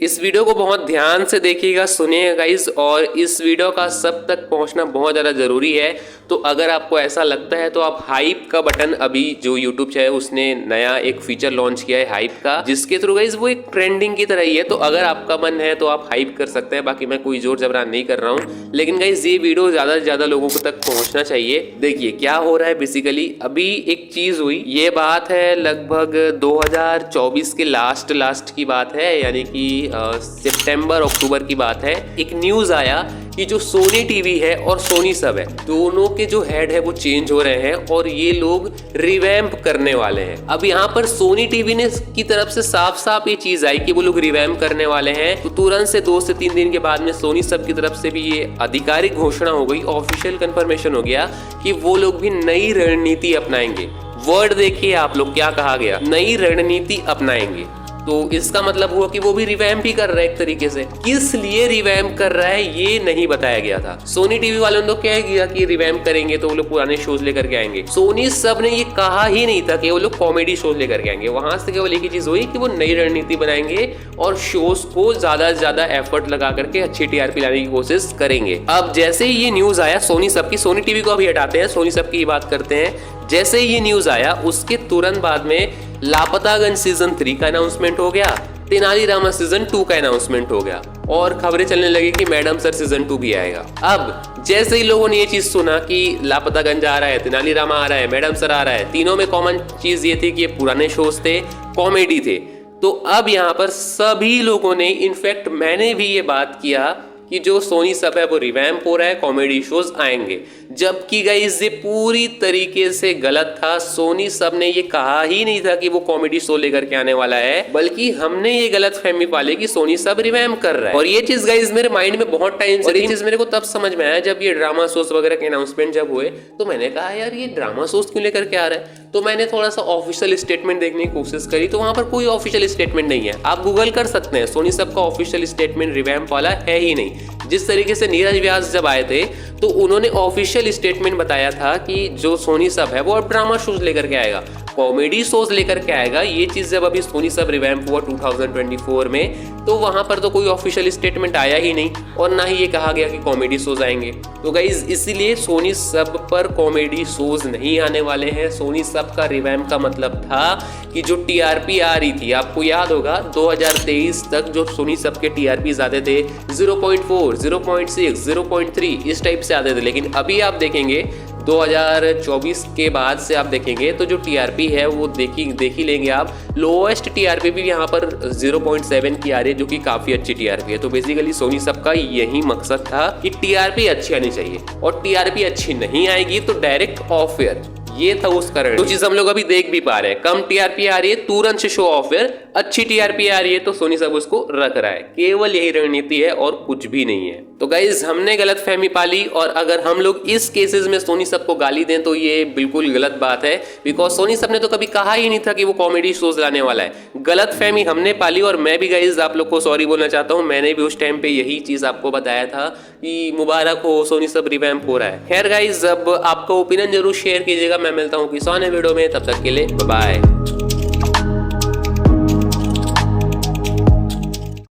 इस वीडियो को बहुत ध्यान से देखिएगा, सुनिएगा गाइस, और इस वीडियो का सब तक पहुंचना बहुत ज़्यादा ज़रूरी है। तो अगर आपको ऐसा लगता है तो आप हाइप का बटन, अभी जो यूट्यूब है उसने नया एक फीचर लॉन्च किया है हाइप का, जिसके थ्रू गाइस वो एक ट्रेंडिंग की तरह ही है। तो अगर आपका मन है तो आप हाइप कर सकते हैं, बाकी मैं कोई जोर जबरन नहीं कर रहा हूँ। लेकिन गाइस ये वीडियो ज़्यादा से ज़्यादा लोगों तक पहुँचना चाहिए। देखिए क्या हो रहा है बेसिकली, अभी एक चीज़ हुई, ये बात है लगभग 2024 के लास्ट की बात है, यानी कि सितंबर अक्टूबर की बात है। एक न्यूज आया कि जो सोनी टीवी है और सोनी सब है, दोनों के जो हेड है वो चेंज हो रहे हैं और ये लोग रिवैम्प करने वाले हैं। अब यहाँ पर सोनी टीवी ने की तरफ से साफ साफ ये चीज आई कि वो लोग रिवैम्प करने वाले हैं। तो तुरंत से 2 से 3 दिन के बाद में सोनी सब की तरफ से भी ये आधिकारिक घोषणा हो गई, ऑफिशियल कंफर्मेशन हो गया कि वो लोग भी नई रणनीति अपनाएंगे। वर्ड देखिए आप लोग, क्या कहा गया, नई रणनीति अपनाएंगे। तो इसका मतलब हुआ कि वो भी रिवैम्प ही कर रहा है एक तरीके से। किस लिए रिवैम्प कर रहा है ये नहीं बताया गया था। सोनी टीवी वालों ने तो क्या किया कि रिवैम्प करेंगे तो वो लोग पुराने शोज लेकर के आएंगे। सोनी सब ने ये कहा ही नहीं था कि वो लोग कॉमेडी शोज लेकर के आएंगे। वहां से केवल एक ही चीज हुई कि वो नई रणनीति बनाएंगे और शोज को ज्यादा से ज्यादा एफर्ट लगा करके अच्छी टीआरपी लाने की कोशिश करेंगे। अब जैसे ही ये न्यूज आया सोनी सब की, सोनी टीवी को अभी हटाते हैं, सोनी सब की बात करते हैं। जैसे ही ये न्यूज आया उसके तुरंत बाद में लापतागंज सीजन 3 का अनाउंसमेंट हो गया, तेनालीरामा सीजन 2 का अनाउंसमेंट हो गया और खबरें चलने लगी कि मैडम सर सीजन 2 भी आएगा। अब जैसे ही लोगों ने ये चीज सुना कि लापतागंज आ रहा है, तेनालीरामा आ रहा है, मैडम सर आ रहा है, तीनों में कॉमन चीज ये थी कि ये पुराने शोज थे, कॉमेडी थे। तो अब यहाँ पर सभी लोगों ने, इनफैक्ट मैंने भी ये बात किया कि जो सोनी सब है वो रिवैम्प हो रहा है, कॉमेडी शोज आएंगे, जबकि गाइस ये पूरी तरीके से गलत था। सोनी सब ने ये कहा ही नहीं था कि वो कॉमेडी शो लेकर के आने वाला है, बल्कि हमने ये गलत फहमी पाली कि सोनी सब रिवैम्प कर रहा है। और ये चीज गाइस मेरे माइंड में बहुत टाइम से, ये चीज मेरे को तब समझ में आया जब ये ड्रामा शोज वगैरह के अनाउंसमेंट जब हुए, तो मैंने कहा यार ये ड्रामा शोज क्यों लेकर के आ रहा है। तो मैंने थोड़ा सा ऑफिशियल स्टेटमेंट देखने की कोशिश करी, तो वहां पर कोई ऑफिशियल स्टेटमेंट नहीं है। आप गूगल कर सकते हैं, सोनी सब का ऑफिशियल स्टेटमेंट रिवैम्प वाला है ही नहीं। जिस तरीके से नीरज व्यास जब आए थे तो उन्होंने ऑफिशियल स्टेटमेंट बताया था कि जो सोनी सब है वो अब ड्रामा शोज लेकर के आएगा, कॉमेडी शोज लेकर के आएगा। ये चीज जब अभी सोनी सब रिवैम्प हुआ 2024 में, तो वहां पर तो कोई ऑफिशियल स्टेटमेंट आया ही नहीं और ना ही ये कहा गया कि कॉमेडी शोज आएंगे। तो गाइज इसीलिए सोनी सब पर कॉमेडी शोज नहीं आने वाले हैं। सोनी सब का रिवैम्प का मतलब था कि जो टीआरपी आ रही थी, आपको याद होगा 2023 तक जो सोनी सब के टीआरपी आते थे 0.4, 0.6, 0.3 इस टाइप से आते थे। लेकिन अभी आप देखेंगे 2024 के बाद से आप देखेंगे तो जो टीआरपी है वो देख ही लेंगे आप, लोएस्ट टीआरपी भी यहाँ पर 0.7 की आ रही है, जो कि काफी अच्छी टीआरपी है। तो बेसिकली सोनी सब का यही मकसद था कि टीआरपी अच्छी आनी चाहिए, और टीआरपी अच्छी नहीं आएगी तो डायरेक्ट ऑफ एयर, ये था उस कारण। तो चीज हम लोग अभी देख भी पा रहे हैं, कम टीआरपी आ रही है तुरंत से शो ऑफ एयर, अच्छी टीआरपी आ रही है तो सोनी सब उसको रख रहा है। केवल यही रणनीति है और कुछ भी नहीं है। तो गाइज हमने गलत फहमी पाली, और अगर हम लोग इस केसेस में सोनी सब को गाली दें तो ये बिल्कुल गलत बात है, बिकॉज सोनी सब ने तो कभी कहा ही नहीं था कि वो कॉमेडी शोज लाने वाला है। गलत फहमी हमने पाली, और मैं भी गाइज आप लोग को सॉरी बोलना चाहता हूँ। मैंने भी उस टाइम पे यही चीज आपको बताया था कि मुबारक हो, सोनी सब रिवैम्प हो रहा है। खैर गाइज अब आपका ओपिनियन जरूर शेयर कीजिएगा। मैं मिलता हूँ किसी अन्य वीडियो में, तब तक के लिए बाय।